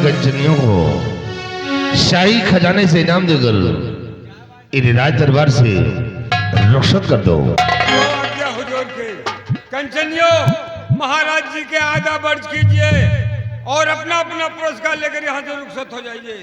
कंचनियों को शाही खजाने से इनाम देकर इन राज दरबार से रुखसत कर दो। हुजूर के कंचनियों, महाराज जी के आधा वर्ष कीजिए और अपना अपना पुरस्कार लेकर यहाँ से रुखसत हो जाइए।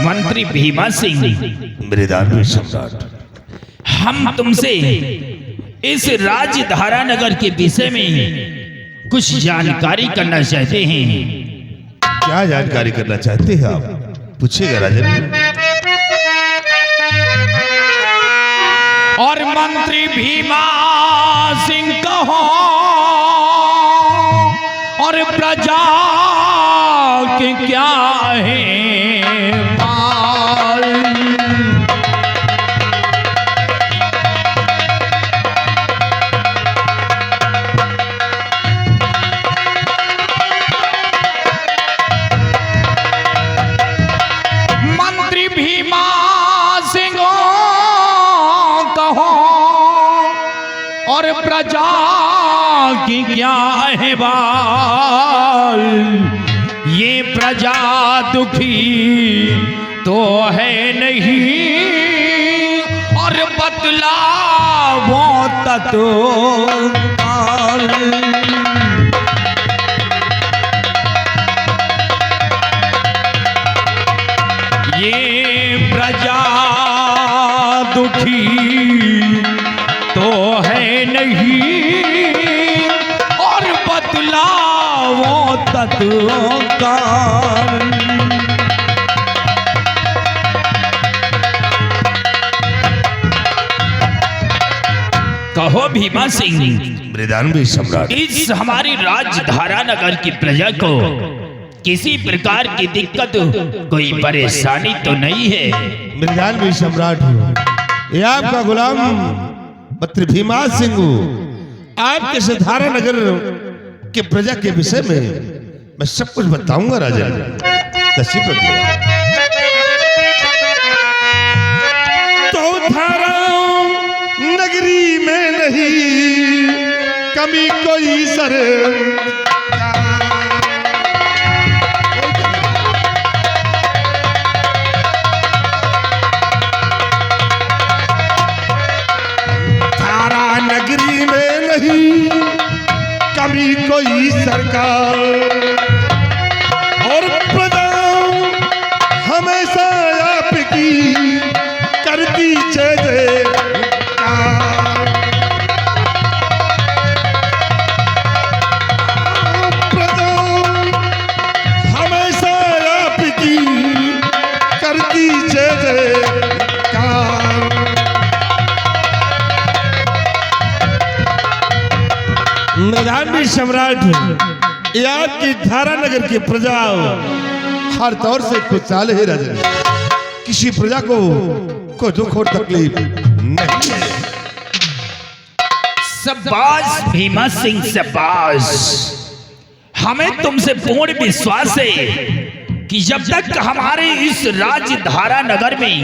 मंत्री भीमा सिंह, मेरे दानवीर सम्राट, हम तुमसे इस राजधारा नगर के विषय में कुछ जानकारी करना चाहते हैं। क्या जानकारी करना चाहते हैं आप? पूछिएगा राजन। और मंत्री भीमा सिंह कहो और प्रजा के क्या है प्रजा की क्या है बाल। ये प्रजा दुखी तो है नहीं और बतलावो तत्काल। ये प्रजा दुखी तो है नहीं और बतलावो तत्काल। कहो भीमा सिंह, मृदानवी सम्राट, इस हमारी राजधारा नगर की प्रजा को किसी प्रकार की दिक्कत, कोई परेशानी तो नहीं है? मृदानवी सम्राट हूँ, ये आपका गुलाम पत्र भीमा सिंह हूँ। आपके सिधारा नगर के प्रजा के विषय में मैं सब कुछ बताऊंगा राजा। तशरीफ रखिए। तो धारा नगरी में नहीं कमी कोई सर, धारा नगरी में नहीं कमी कोई सरकार, और प्रजा हमेशा आपकी करती जय मृदानवी सम्राट याद की धारा नगर की प्रजा हर तौर से खुशहाल है राजा। किसी प्रजा को कोई दुख और तकलीफ नहीं है। शाबाश भीमा सिंह, शाबाश। हमें तुमसे पूर्ण विश्वास है कि जब तक हमारे इस राजधारा नगर में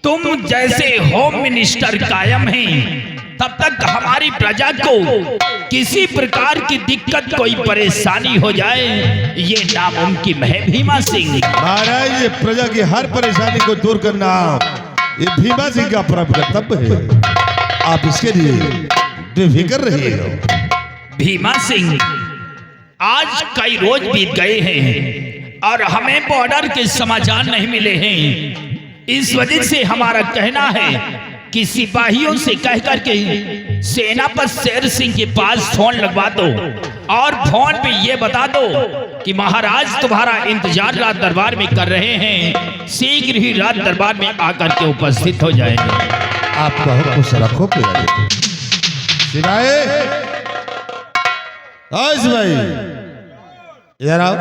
तुम जैसे होम मिनिस्टर कायम हैं, तब तक हमारी प्रजा को किसी प्रकार की दिक्कत, कोई परेशानी हो जाए, ये नामुमकिन है भीमा सिंह। महाराज, ये प्रजा की हर परेशानी को दूर करना ये भीमा सिंह का परम कर्तव्य है। आप इसके लिए बेफिक्र रहिएगा। भीमा सिंह, आज कई रोज बीत गए हैं और हमें बॉर्डर के समाचार नहीं मिले हैं। इस वजह से हमारा कहना है कि सिपाहियों से कह करके सेनापति शेर सिंह के पास फोन लगवा दो और फोन पे ये बता दो कि महाराज तुम्हारा इंतजार रात दरबार में कर रहे हैं, शीघ्र ही रात दरबार में आकर के उपस्थित हो जाएंगे। आपका हुक्म रखो सिपाही। सिपाही यार आओ।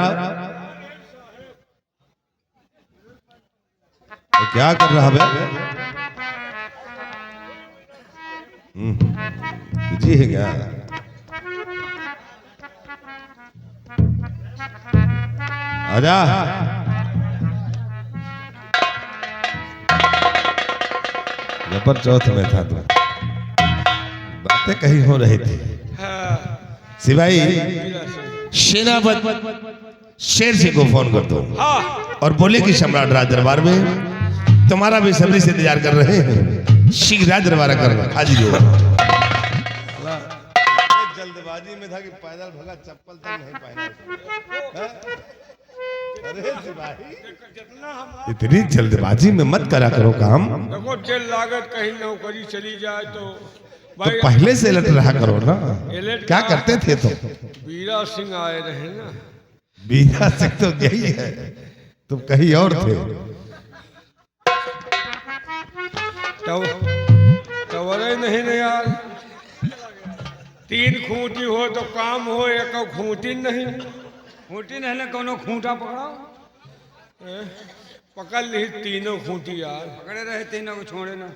क्या कर रहा है? जी है क्या? आजा। जबर चौथ में था तो बातें कहीं हो रही थी। सिपाही, सेनापति शेर सिंह को फोन कर दो और बोले कि सम्राट राज दरबार में तुम्हारा बेसब्री से इंतजार कर रहे हैं, शीघ्र राज दरबार करना। हाजिर हो। जल्दबाजी में था कि पैदल भगा, चप्पल तक नहीं पहना। अरे सिपाही, इतनी जल्दबाजी में मत करा करो काम। देखो जेल लागत, कहीं नौकरी चली जाए तो पहले से लट रहा करो ना। क्या करते थे तो? वीरा सिंह आए रहे ना। वीरा सिंह तो यही है, तुम कहीं और थे। टवरे नहीं न यार, 3 खूंटी हो तो काम हो, एक खूंटी नहीं। खूंटी नहीं ना, कोनो खूंटा पकड़ाओ। पकड़ ली 3 खूंटी यार, पकड़े रहे 3 को छोड़े ना।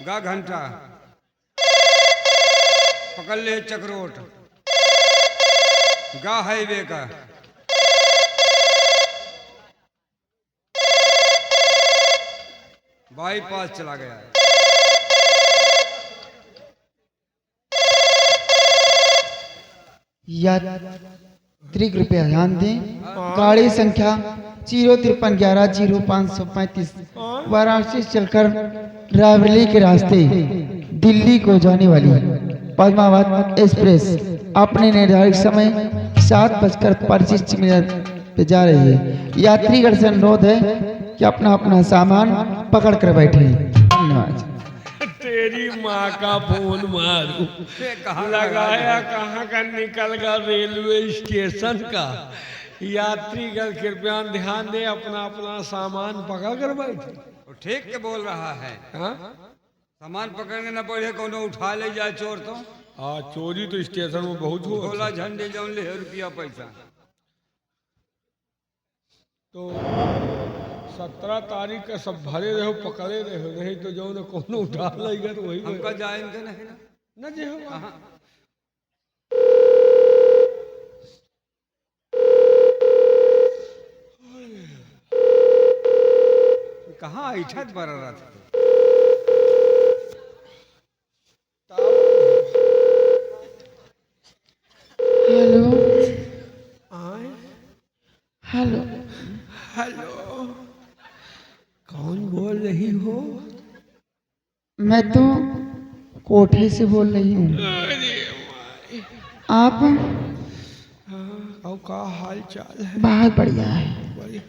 गा घंटा पकड़ ले, चक्रोट गा हाईवे का। बाईपास चला गया। यात्री कृपया ध्यान दें, गाड़ी संख्या 053110535 वाराणसी से चलकर रायबरेली के रास्ते दिल्ली को जाने वाली पद्मावत एक्सप्रेस अपने निर्धारित समय 7:25 पे जा रही है। यात्रीगण से अनुरोध है कि अपना अपना सामान पकड़ कर बैठे। धन्यवाद। तेरी माँ का फोन मारू, लगाया कहाँ का, निकल गया रेलवे स्टेशन का। यात्रीगण कृपया ध्यान दे, अपना अपना सामान पकड़ कर बैठे। वो ठीक के बोल रहा है। हाँ सामान पकड़ने न पड़े, कोनो उठा ले जाए चोर तो हाँ, चोरी तो स्टेशन में बहुत हो। गोला झंडे जौन ले रुपया पैसा। तो 17 तारीख का सब भरे रहो, पकड़े रहो, नहीं तो जो न कोनो उठा लेगा तो वही हमका जाएंगे नहीं ना। न जे हो। हाँ। कहाँ ऐठत बर रहा था। हेलो आए हेलो, हेलो, कौन बोल रही हो? मैं तो कोठे से बोल रही हूँ। अरे आप? और का हाल चाल है? बहुत बढ़िया है। बोलिए।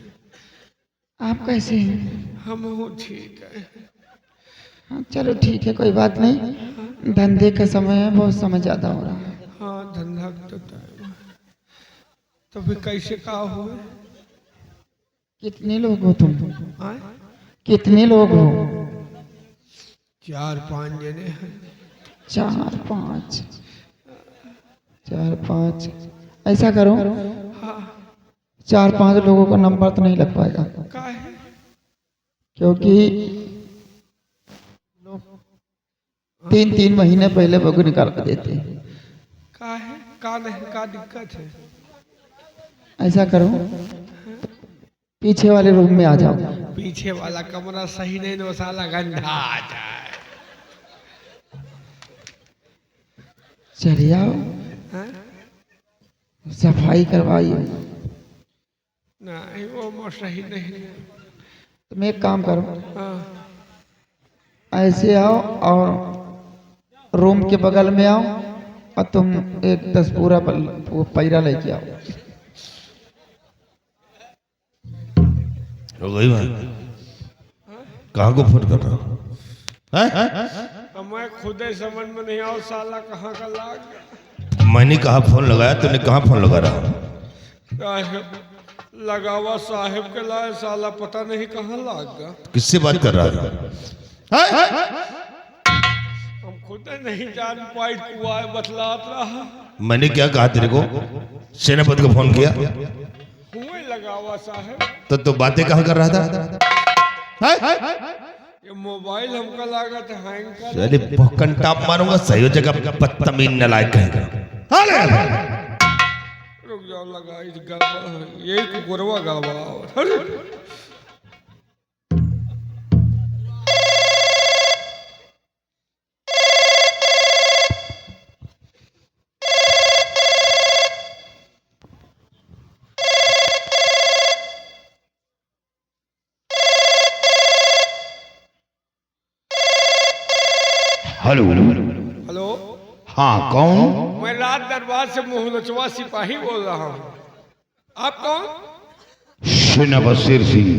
आप कैसे हैं? हम हो ठीक है। हाँ, चलो ठीक है, कोई बात नहीं। धंधे का समय है, बहुत समय ज़्यादा हो रहा है। हाँ, धंधा तो टाइम है। तो फिर कैसे का हो? कितने लोग हो तुम? आए? कितने लोग हो? 4-5 जने हैं। 4-5। 4-5 ऐसा करो, हाँ 4-5 लोगों का नंबर तो नहीं लग पाएगा, का है? क्योंकि 3-3 महीने पहले बगु निकाल कर देते हैं। का है? का नहीं, का दिक्कत है? ऐसा करो, पीछे वाले रूम में आ जाओ। पीछे वाला कमरा सही नहीं, तो साला गंदा आ जाए। चलिए आओ, हाँ? सफाई करवाइए। नहीं, वो मैं सही नहीं। तुम एक काम करो, हाँ ऐसे आओ और रूम के बगल में आओ और तुम एक 10 पूरा वो पैरा लेके आओ। हो गई बात। कहाँ को फोन कर रहा हूँ? अब मैं खुद ही समझ में नहीं आओ, साला कहाँ का लाग गया। मैंने कहा फोन लगाया, तूने कहाँ फोन लगा रहा? साहेब लगावा साहेब के लाए, साला पता नहीं कहाँ लाग गया। किससे बात कर रहा था? हम खुद ही नहीं जान पाई, कुआ बतलात रहा। मैंने क्या कहा तेरे को? सेनापति को फोन किया हुए लगावा साहेब। तो बातें कहाँ कर रहा था? ये मोबाइल हमका लागत हैंग कर। अरे भक्कन टाप मारूंगा, सही हो जगह बदतमीज नालायक कहेगा। रुक जाओ, लगा इस गड़बड़, यही कुकुरवा गड़बड़ा। अरे हेलो। हेलो, हाँ कौन? मैं रात दरबार से मोहलचवा सिपाही बोल रहा हूँ। आप कौन? शेर सिंह।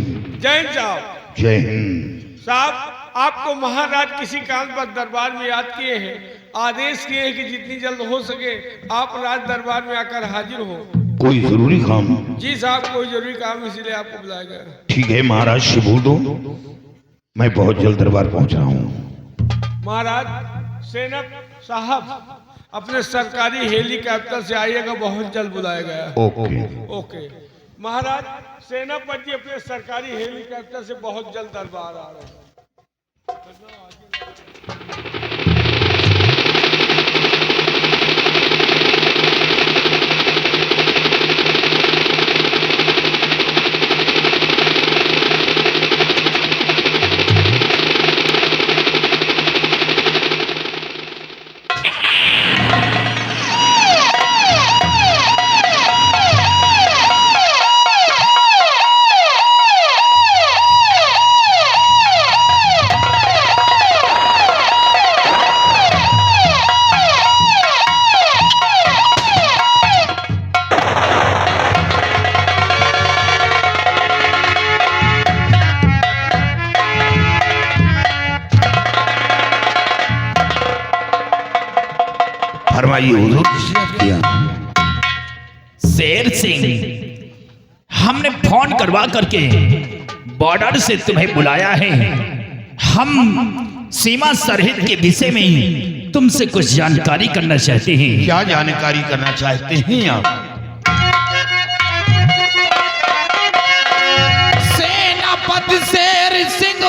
जैन साहब। जय हिंद। साहब, आपको महाराज किसी कारण पर दरबार में याद किए हैं, आदेश किए हैं कि जितनी जल्द हो सके आप राज दरबार में आकर हाजिर हो। कोई जरूरी काम? जी साहब, कोई जरूरी काम, इसीलिए आपको बुलाया गया। ठीक है महाराज से बोल दो, मैं बहुत जल्द दरबार पहुंच रहा हूँ। महाराज, सेनप साहब अपने सरकारी हेलीकॉप्टर से आइएगा, बहुत जल्द बुलाया गया। ओके। ओके महाराज, सेनापति अपने सरकारी हेलीकॉप्टर से बहुत जल्द दरबार आ रहे हैं। फरमाइए हुजूर। शेर सिंह, हमने फोन करवा करके बॉर्डर से तुम्हें बुलाया है। हम सीमा सरहद के विषय में तुमसे कुछ जानकारी करना चाहते हैं। क्या जानकारी करना चाहते हैं आप? सेनापति शेर सिंह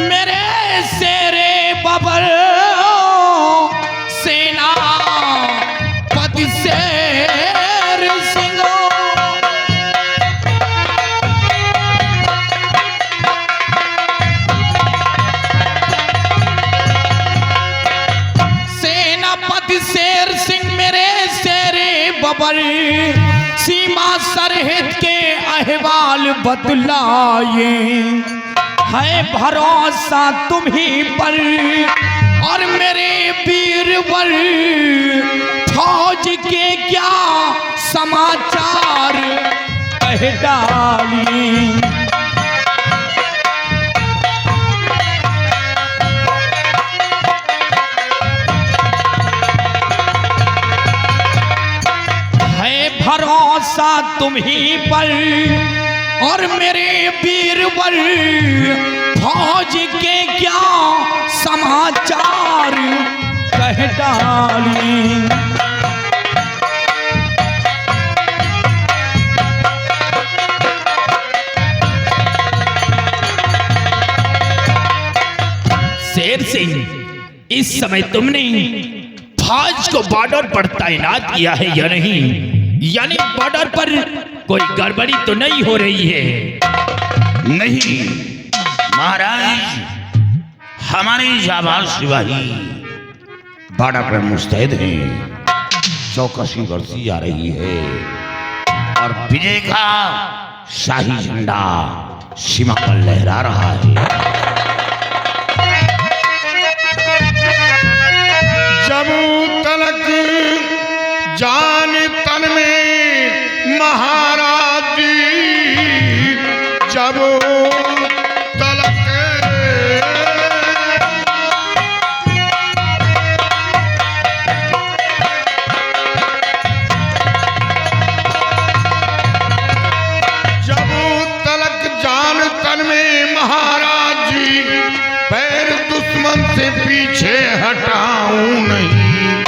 मेरे शेरे बबर, सेनापति शेर सिंह शेर सिंह मेरे शेरे बबर, सीमा सरहद के अहवाल बतलाए, है भरोसा तुम्ही पर और मेरे वीरवर, फौज के क्या समाचार कह डाली। भरोसा तुम्ही पर और मेरे वीरवर, फौज के क्या समाचार कह डाली। शेर सिंह, इस समय तुमने फौज को बॉर्डर पर तैनात किया है या नहीं? यानी बॉर्डर पर कोई गड़बड़ी तो नहीं हो रही है? नहीं महाराज, हमारे जाबाज सिपाही बॉर्डर पर मुस्तैद हैं। चौकसी बरती जा रही है और विजय का शाही झंडा सीमा पर लहरा रहा है। जब तलक जान तन में महाराज जी, जब तलक जब तलक जान तन में महाराज जी, पैर दुश्मन से पीछे हटाऊं नहीं,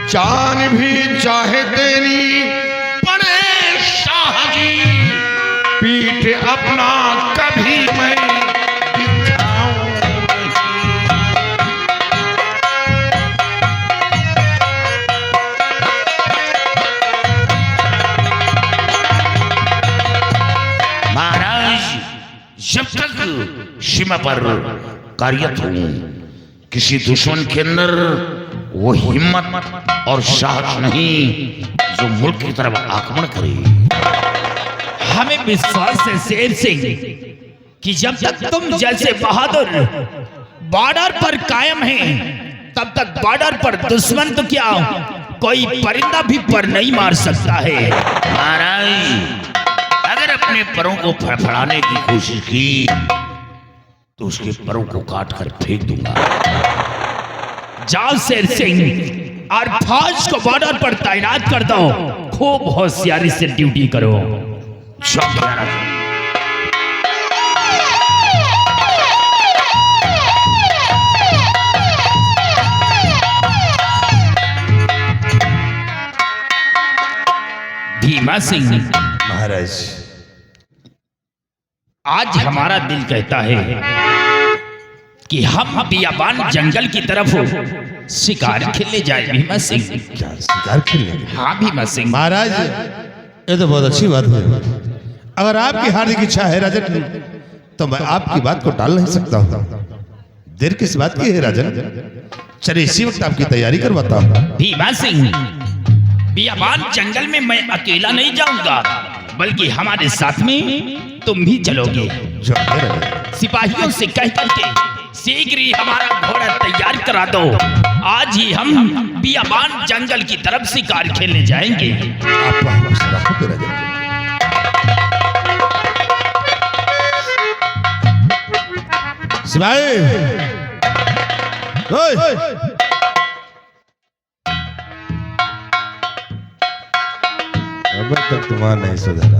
जान भी चाहे देनी पड़े शाह जी, पीठ अपना कभी मैं दिखाऊं नहीं। महाराज, जब तक सीमा पर कार्यरत हूं, किसी दुश्मन के अंदर वो हिम्मत और साहस नहीं जो मुल्क की तरफ आक्रमण करे। हमें विश्वास है शेर सिंह कि जब तक तुम जैसे बहादुर बॉर्डर पर कायम हैं, तब तक बॉर्डर पर दुश्मन तो क्या कोई परिंदा भी पर नहीं मार सकता है। महाराज, अगर अपने परों को फड़फड़ाने की कोशिश की तो उसके परों को काट कर फेंक दूंगा। जाओ शेर सिंह और फौज को बॉर्डर पर तैनात कर दो। खूब होशियारी से ड्यूटी करो। भीमा सिंह महाराज, आज हमारा दिल कहता है कि हम बियाबान जंगल की तरफ शिकार खेलने जाए। भीमा सिंह, क्या शिकार खेलने? हाँ भीमा सिंह। महाराज, ये तो बहुत अच्छी बात है। अगर आपकी हार्दिक इच्छा है राजन, तो मैं आपकी बात को टाल नहीं सकता हूँ। देर किस बात की है राजन? चलिए इसी वक्त आपकी तैयारी करवाता हूँ। भीमा सिंह, बियाबान जंगल में मैं अकेला नहीं जाऊंगा, बल्कि हमारे साथ में तुम भी चलोगे। जो है राजन। सिपाहियों से कह करके शीघ्र ही हमारा घोड़ा तैयार करा दो। आज ही हम बियाबान जंगल की तरफ शिकार खेलने जाएंगे। आप रखो पे राजन। सिपाही, अब तक तुम्हारा नहीं सुधरा।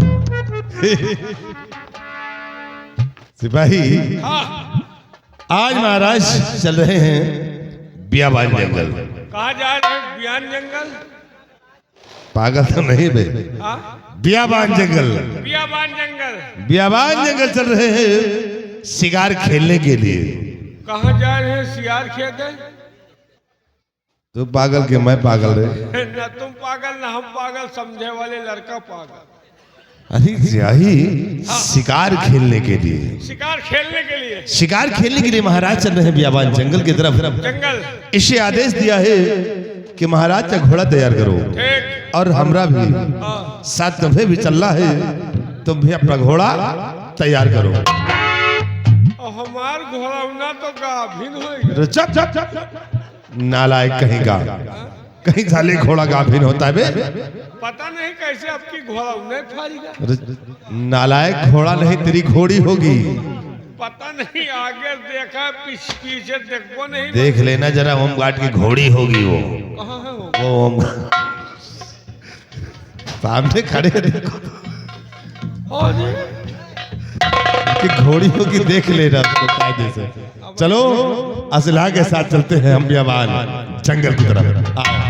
सिपाही, हाँ, आज महाराज चल रहे हैं बियाबान जंगल। कहाँ जा रहे हैं? बियान जंगल? पागल तो नहीं बे, हाँ, बियाबान जंगल। बियाबान जंगल। बियाबान जंगल चल रहे हैं शिकार खेलने के लिए। कहाँ जा रहे हैं? सियार खेते? तू पागल के मैं पागल रे? न तुम पागल न हम पागल, समझे वाले लड़का पागल। अरे सियाही, शिकार खेलने के लिए, शिकार खेलने के लिए शिकार खेलने के लिए महाराज चल रहे हैं बियाबान जंगल की तरफ। जंगल। इसे आदेश दिया है कि महाराज का घोड़ा तैयार करो, ठीक। और हमरा भी साथ तुम्हें भी चलना है, तुम भी अपना घोड़ा तैयार करो। और हमार घोड़ा ना तो गाभिन होएगा। अरे चुप चुप चुप, नालायक कहीं का, कहीं साले घोड़ा गाभिन होता है बे? पता नहीं कैसे आपकी घोड़ा उन्हें फाड़ेगा। अरे नालायक, घोड़ा नहीं तेरी घोड़ी होगी। पता नहीं, आगे देखा पीछे देखो नहीं। देख लेना जरा, होमगार्ड की घोड़ी होगी वो। कहाँ है वो? वो सामने खड़े हैं, देखो अरे, कि घोड़ी होगी, देख लेना उसको कायदे से। चलो असलहा के साथ चलते हैं हम बियाबान जंगल की तरफ। आओ।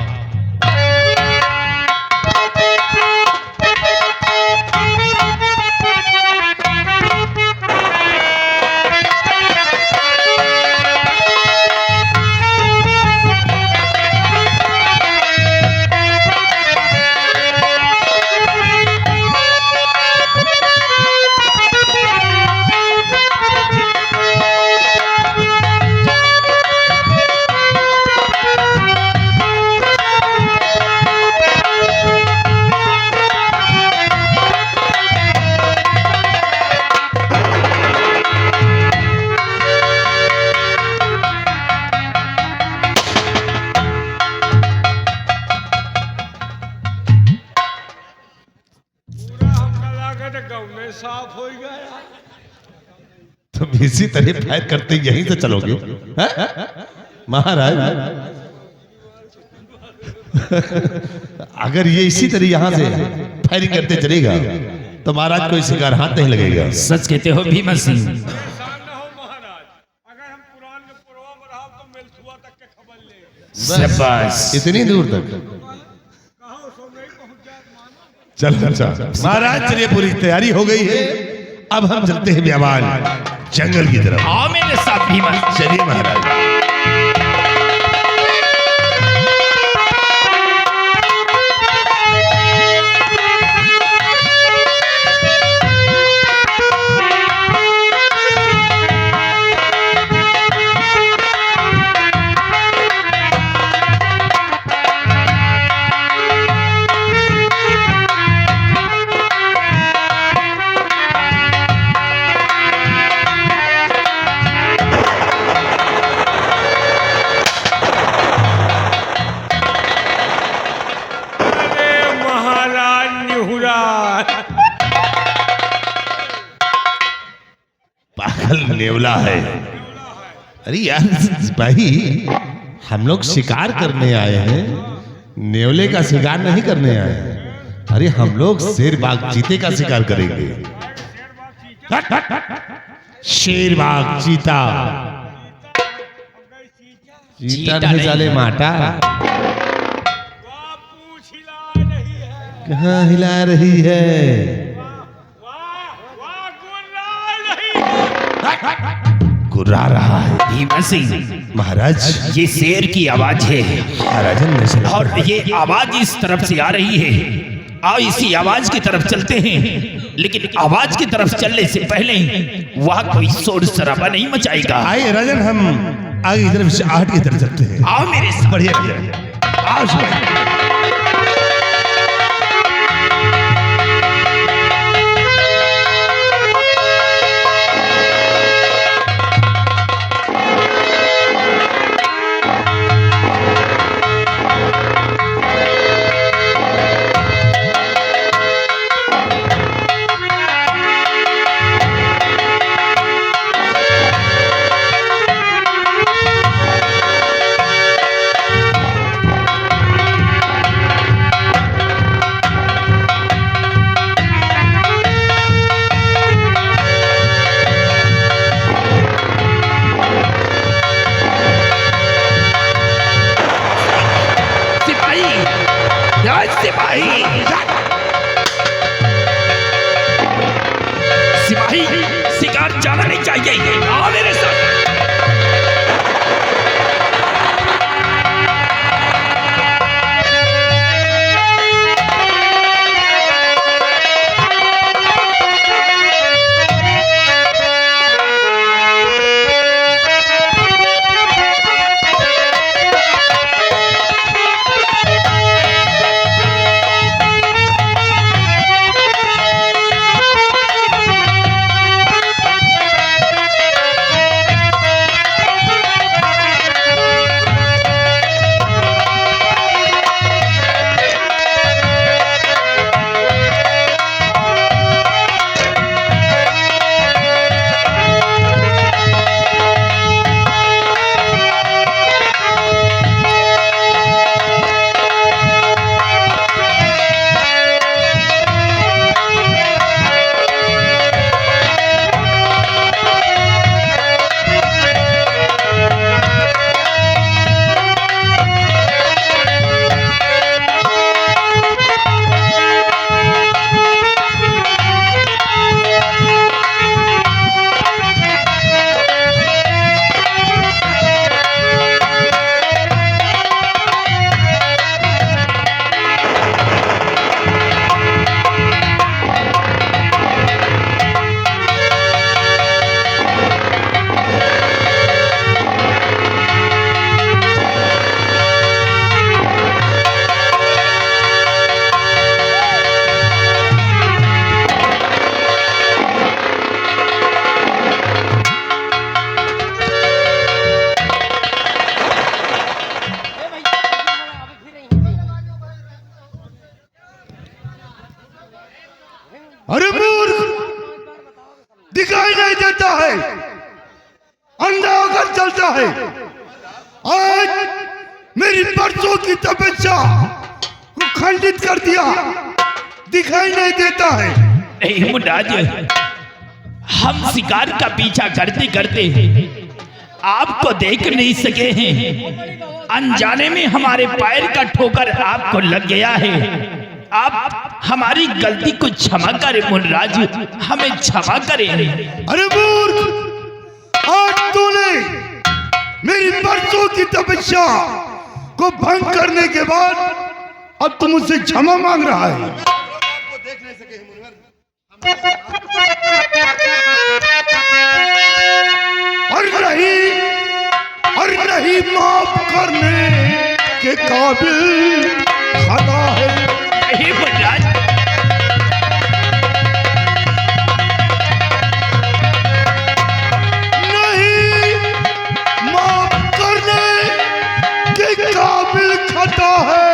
साफ हो गया। तुम इसी तरह फायर करते यहीं से चलोगे हैं? महाराज? अगर ये इसी तरह यहाँ से फायरिंग करते चलेगा तो महाराज कोई शिकार हाथ नहीं लगेगा। सच कहते हो भीमा सिंह। परेशान न हो महाराज, अगर हम पुराण में पुरवा में रहा तो मेलथुआ तक के खबर ले। शाबाश। इतनी दूर तक? कहाँ सो नहीं पहुंचा मानो। चल अच्छा महाराज, चलिए पूरी तैयारी हो गई है, अब हम चलते हैं बियाबान जंगल की तरफ। आओ मेरे साथ भीमा। चलिए महाराज। पागल नेवला है। अरे यार भाई, हम लोग शिकार करने आए हैं, नेवले का शिकार नहीं करने आए हैं। अरे हम लोग शेर बाघ चीते का शिकार करेंगे। शेर बाघ चीता, चीता नहीं साले माटा। पूछ हिला रही है। कहाँ हिला रही है? गुर्रा रहा है। भीमा सिंह, महाराज ये शेर की आवाज है महाराजन ने सुना। और ये आवाज इस तरफ से आ रही है। आओ इसी आवाज की तरफ चलते हैं, लेकिन आवाज की तरफ चलने से पहले वह कोई शोर शराबा नहीं मचाएगा। आइए राजन, हम आगे की तरफ से आहट की तरफ चलते हैं। आओ मेरे साथ। बढ़िया बढ़िया। आओ शिवाजी। के आओ मेरे साथ। अरे मूर्ख, दिखाई नहीं देता है, अंधा होकर चलता है। आज मेरी परसों की तपस्या को खंडित कर दिया, दिखाई नहीं देता है। नहीं मुन्नाज, हम शिकार का पीछा करते करते आपको देख नहीं सके हैं। अनजाने में हमारे पैर का ठोकर आपको लग गया है। आप हमारी गलती को क्षमा करें मुन्नाज, हमें क्षमा करें। अरे मूर्ख, आज तूने मेरी परसों की तपस्या को भंग करने के बाद अब तुम मुझसे क्षमा मांग रहा है। और नहीं माफ करने के काबिल खता है। नहीं मुन्नाज, नहीं माफ करने के काबिल खता है,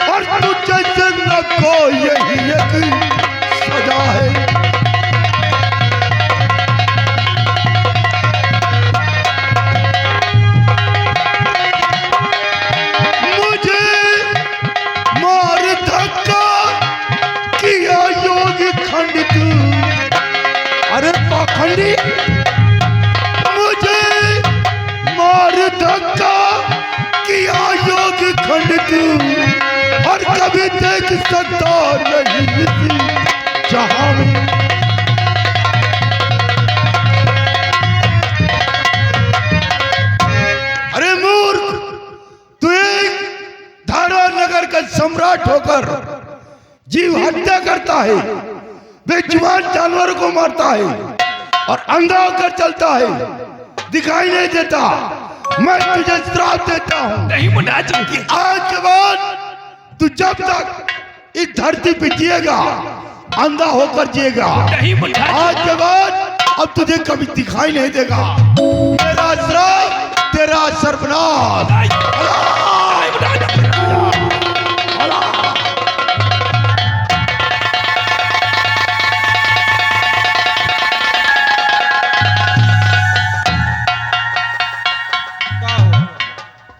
और तुझे जन्नत को यही एक सजा है। अरे पाखंडी, मुझे मार धक्का किया योग खंडित, और कभी देख सकता नहीं इसी जहां में। अरे मूर्ख, तू एक धारा नगर का सम्राट होकर जीव हत्या करता है, बेजुबान जानवरों को मारता है, और अंधा होकर चलता है, दिखाई नहीं देता। मैं तुझे श्राप देता हूँ नहीं मुन्नाज, कि आज के बाद तू जब तक इस धरती पे जिएगा, अंधा होकर जिएगा। नहीं मुन्नाज, आज के बाद अब तुझे कभी दिखाई नहीं देगा। मेरा श्राप, तेरा सर्वनाश।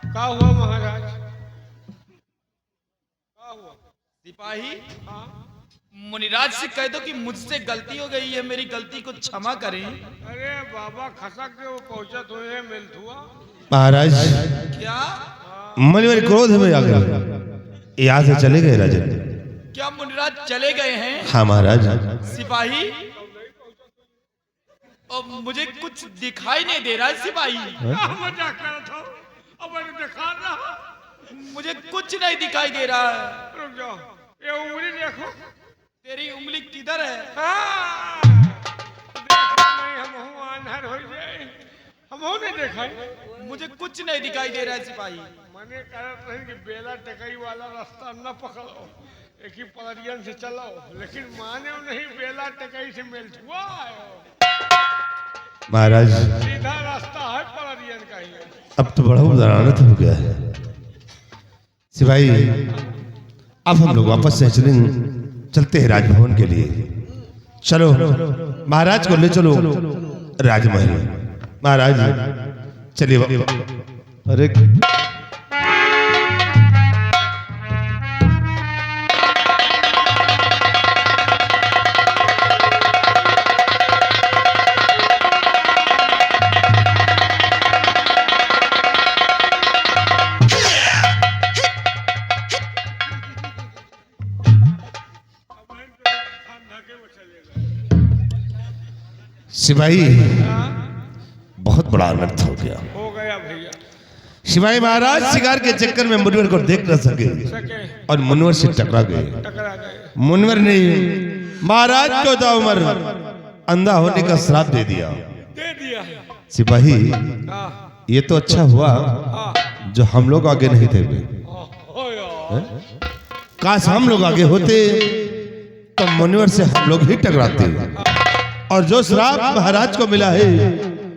क्या हुआ महाराज? क्या हुआ? सिपाही, मुनिराज से कह दो कि मुझसे गलती हो गई है, मेरी गलती को क्षमा करें। अरे बाबा खसक के वो पहुंचत हुए मिल हुआ। महाराज, क्या मन में क्रोध में आ गया, यहाँ से चले गए राजन। क्या मुनिराज चले गए हैं? हाँ महाराज। सिपाही, और मुझे कुछ दिखाई नहीं दे रहा है सिपाही। मजाक कर रहा था, अब मैंने दिखा रहा। मुझे कुछ नहीं दिखाई दे रहा है। रुक जाओ, ये उंगली देखो। तेरी उंगली किधर है? हाँ, देखो नहीं, हम हूँ अंधर हो जाए, हम हूँ नहीं देखा। मुझे कुछ नहीं दिखाई दे रहा है सिपाही। मैंने कहा था कि बेला टकई वाला रास्ता न पकड़ो, एक ही पलरियन से चलो, लेकिन माने नहीं, बेला टकई से मिल हुआ महाराज सीधा रास्ता है पलरियन का ही। अब तो बड़ा उदाहरण हो गया है सिपाही। अब हम लोग वापस से चलते हैं राजभवन के लिए। चलो महाराज को ले चलो राजमहल। महाराज चलिए। अरे सिपाही बहुत बड़ा अनर्थ हो गया। हो गया भैया। सिपाही महाराज शिकार के चक्कर में मुनवर को देख न सके और मुनवर से टकरा गए। टकरा गए। मुनवर ने महाराज को ताउमर अंधा होने का श्राप दे दिया। दे दिया। सिपाही हाँ, ये तो अच्छा हुआ हाँ, जो हम लोग आगे नहीं थे। हो यार। काश हम लोग आगे होते तो मुनवर से हम लोग ही टकराते। और जो श्राप महाराज को मिला है